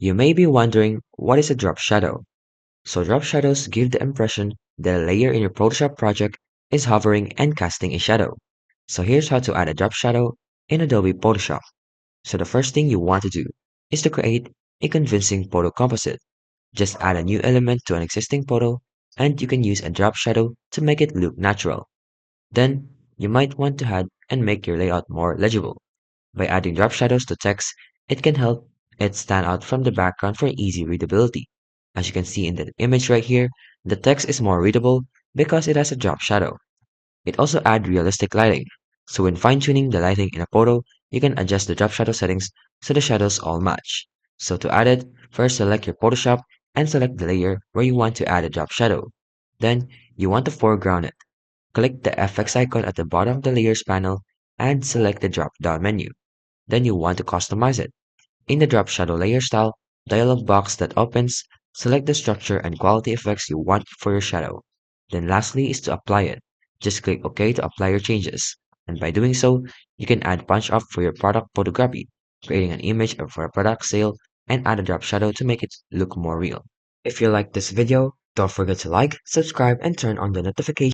You may be wondering, what is a drop shadow? So drop shadows give the impression that a layer in your Photoshop project is hovering and casting a shadow. So here's how to add a drop shadow in Adobe Photoshop. So the first thing you want to do is to create a convincing photo composite. Just add a new element to an existing photo, and you can use a drop shadow to make it look natural. Then, you might want to add and make your layout more legible. By adding drop shadows to text, it can help it stand out from the background for easy readability. As you can see in the image right here, the text is more readable because it has a drop shadow. It also adds realistic lighting. So when fine-tuning the lighting in a photo, you can adjust the drop shadow settings so the shadows all match. So to add it, first select your Photoshop and select the layer where you want to add a drop shadow. Then, you want to foreground it. Click the FX icon at the bottom of the Layers panel and select the drop-down menu. Then you want to customize it. In the Drop Shadow Layer Style dialog box that opens, select the structure and quality effects you want for your shadow. Then lastly is to apply it. Just click OK to apply your changes. And by doing so, you can add punch up for your product photography, creating an image for a product sale, and add a drop shadow to make it look more real. If you like this video, don't forget to like, subscribe, and turn on the notifications